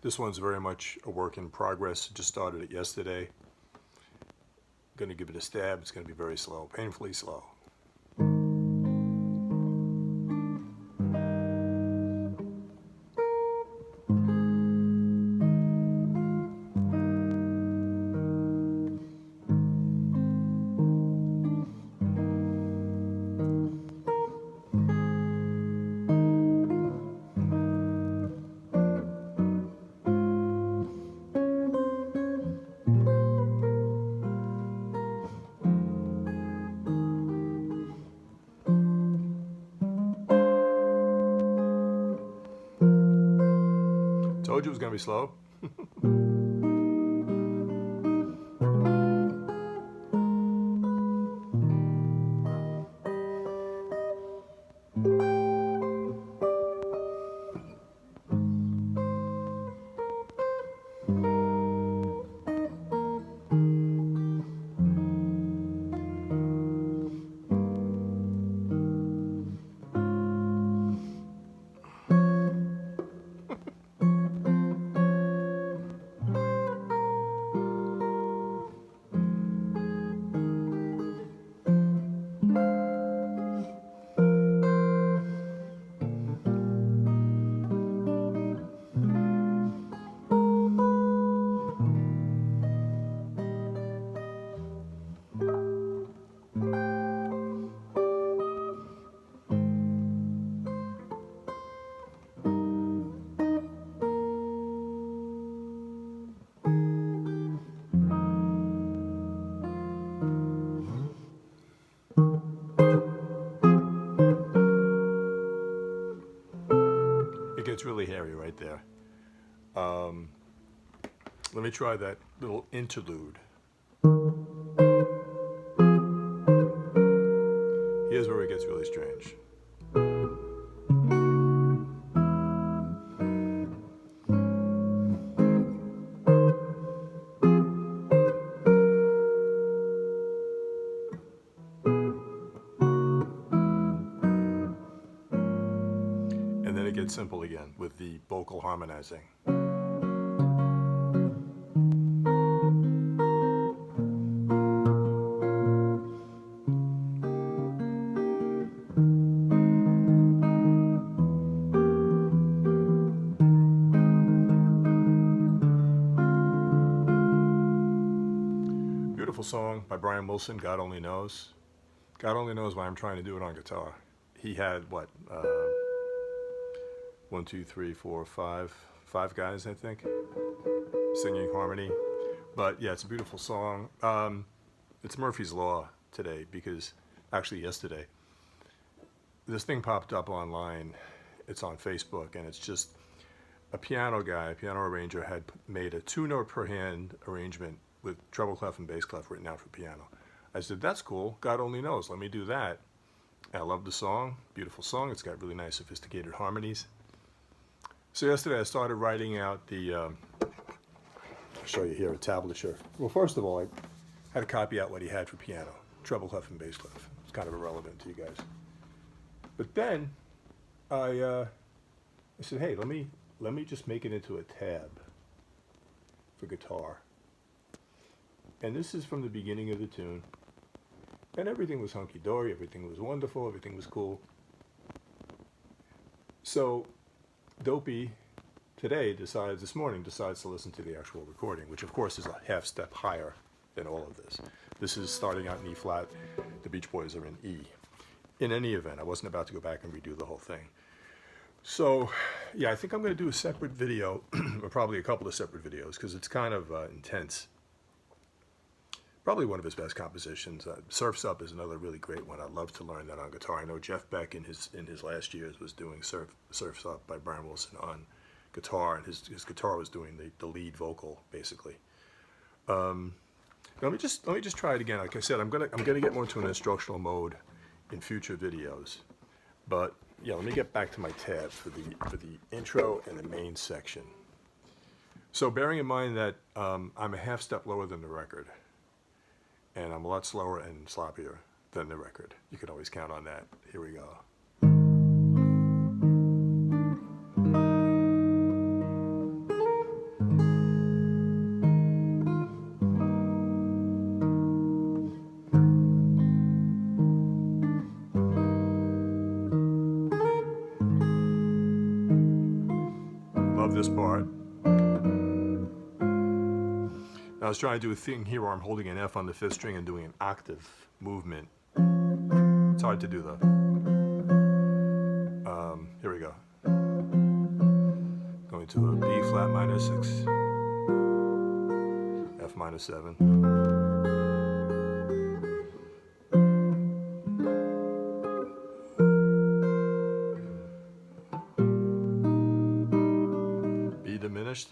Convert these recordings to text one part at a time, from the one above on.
This one's very much a work in progress. Just started it yesterday. Going to give it a stab. It's going to be very slow, painfully slow. Told you it was going to be slow. It gets really hairy right there. Let me try that little interlude. Here's where it gets really strange. And then it gets simple again with the vocal harmonizing. Beautiful song by Brian Wilson, God Only Knows. God only knows why I'm trying to do it on guitar. He had, what, 1, 2, 3, 4, 5 guys, I think, singing harmony. But yeah, it's a beautiful song. It's Murphy's Law today, because actually yesterday, this thing popped up online. It's on Facebook, and it's just a piano guy, a piano arranger, had made a 2-note per hand arrangement with treble clef and bass clef written out for piano. I said, that's cool. God only knows. Let me do that. And I love the song. Beautiful song. It's got really nice, sophisticated harmonies. So yesterday I started writing out the, I'll show you here, a tablature. Well, first of all, I had to copy out what he had for piano, treble clef and bass clef. It's kind of irrelevant to you guys. But then I said, hey, let me just make it into a tab for guitar. And this is from the beginning of the tune. And everything was hunky-dory, everything was wonderful, everything was cool. So Dopey this morning decides to listen to the actual recording, which of course is a half step higher than all of this. This is starting out in E flat. The Beach Boys are in E. In any event, I wasn't about to go back and redo the whole thing. So yeah, I think I'm going to do a separate video, or probably a couple of separate videos, because it's kind of intense. Probably one of his best compositions. Surf's Up is another really great one. I'd love to learn that on guitar. I know Jeff Beck in his last years was doing Surf's Up by Brian Wilson on guitar, and his guitar was doing the lead vocal basically. Let me just try it again. Like I said, I'm gonna get more into an instructional mode in future videos. But yeah, let me get back to my tab for the intro and the main section. So bearing in mind that I'm a half step lower than the record, and I'm a lot slower and sloppier than the record. You can always count on that. Here we go. love this part. I was trying to do a thing here where I'm holding an F on the 5th string and doing an octave movement. It's hard to do though. Here we go. Going to a B flat minor 6, F minor 7. B diminished.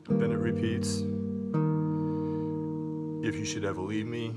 Then it repeats. If you should ever leave me.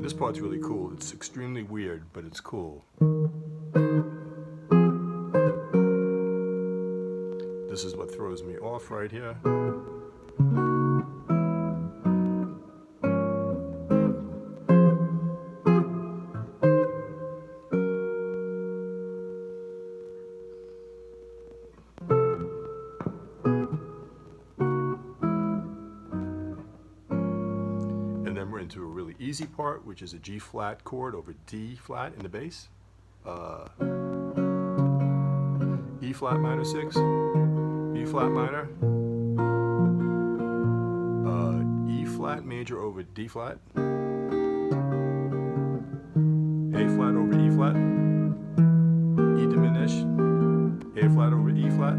This part's really cool. It's extremely weird, but it's cool. This is what throws me off right here. And then we're into a really easy part, which is a G flat chord over D flat in the bass. E flat minor 6, B flat minor, E flat major over D flat, A flat over E flat, E diminished, A flat over E flat.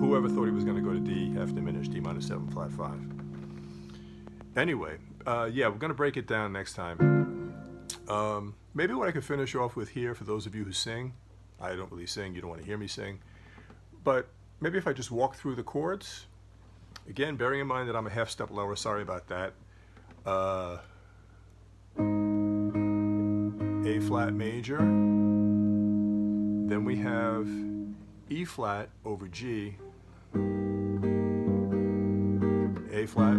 Whoever thought he was going to go to D, F diminished, D minor 7, flat 5. Anyway, yeah, we're going to break it down next time. Maybe what I could finish off with here, for those of you who sing, I don't really sing, you don't want to hear me sing, but maybe if I just walk through the chords, again, bearing in mind that I'm a half step lower, sorry about that. A flat major, then we have E flat over G, A flat.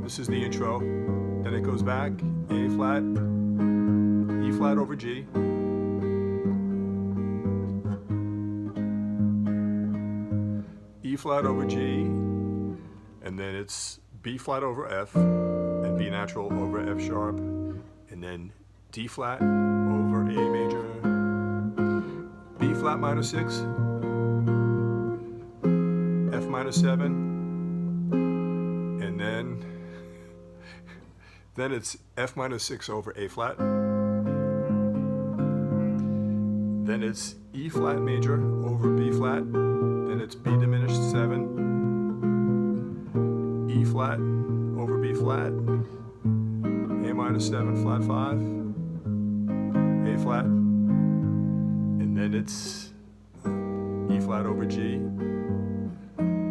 This is the intro. Then it goes back, A flat, E flat over G, E flat over G, and then it's B flat over F, and B natural over F sharp, and then D flat over A major, B flat minor 6, F minor 7, and then it's F minor 6 over A flat. Then it's E flat major over B flat. Then it's B diminished 7. E flat over B flat. A minor 7 flat 5. A flat. And then it's E flat over G.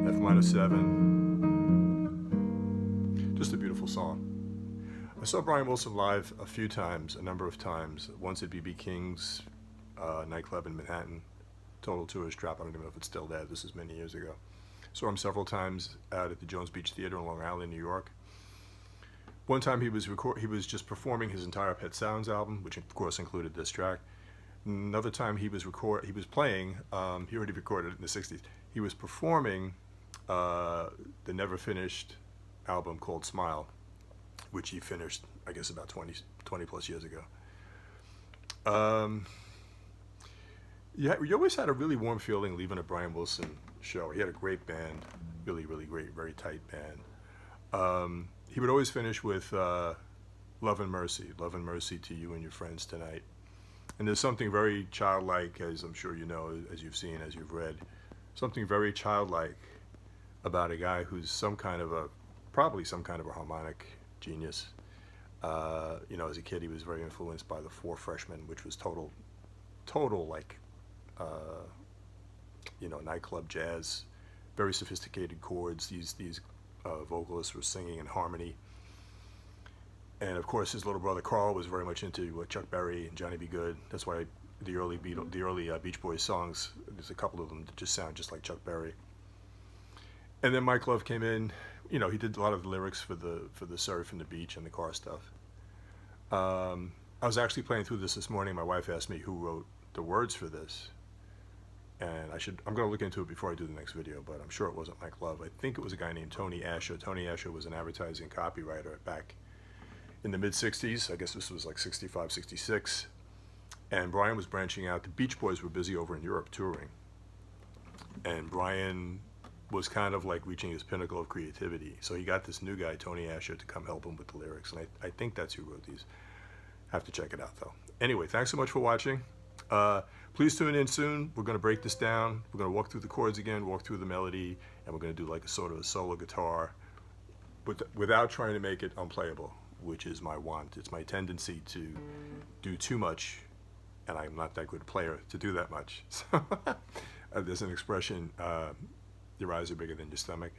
F minor 7. Just a beautiful song. I saw Brian Wilson live a few times, a number of times. Once at B.B. King's nightclub in Manhattan. Total Tourist Trap. I don't even know if it's still there. This is many years ago. Saw him several times out at the Jones Beach Theater in Long Island, New York. One time he was just performing his entire Pet Sounds album, which of course included this track. Another time he was playing. He already recorded it in the '60s. He was performing the never finished album called Smile, which he finished, I guess, about 20 plus years ago. Yeah, you always had a really warm feeling leaving a Brian Wilson show. He had a great band, really, really great, very tight band. He would always finish with Love and Mercy to you and your friends tonight. And there's something very childlike, as I'm sure you know, as you've seen, as you've read, something very childlike about a guy who's probably some kind of a harmonic genius. As a kid, he was very influenced by the Four Freshmen, which was total like, nightclub jazz, very sophisticated chords. These vocalists were singing in harmony. And of course, his little brother Carl was very much into Chuck Berry and Johnny B. Good. That's why the early Beach Boys songs, there's a couple of them that just sound just like Chuck Berry. And then Mike Love came in. He did a lot of the lyrics for the surf and the beach and the car stuff. I was actually playing through this morning. My wife asked me who wrote the words for this, and I'm going to look into it before I do the next video, but I'm sure it wasn't Mike Love. I think it was a guy named Tony Asher. Tony Asher was an advertising copywriter back in the mid-'60s. I guess this was like 65, 66. And Brian was branching out. The Beach Boys were busy over in Europe touring. And Brian was kind of like reaching his pinnacle of creativity. So he got this new guy, Tony Asher, to come help him with the lyrics. And I think that's who wrote these. Have to check it out, though. Anyway, thanks so much for watching. Please tune in soon. We're going to break this down. We're going to walk through the chords again, walk through the melody, and we're going to do like a sort of a solo guitar without trying to make it unplayable, which is my want. It's my tendency to do too much, and I'm not that good a player to do that much. So there's an expression, your eyes are bigger than your stomach.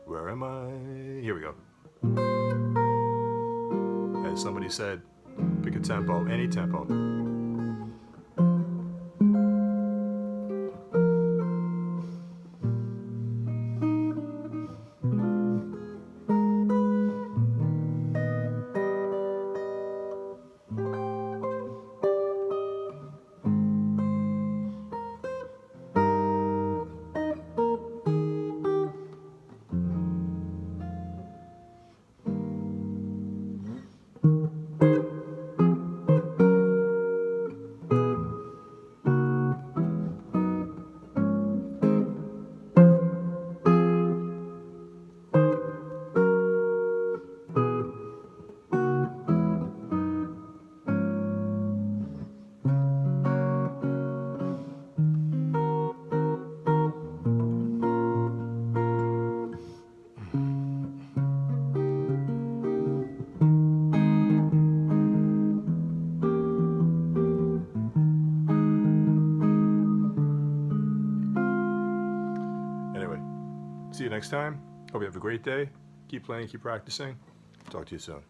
Where am I? Here we go. As somebody said, pick a tempo, any tempo. See you next time. Hope you have a great day. Keep playing, keep practicing. Talk to you soon.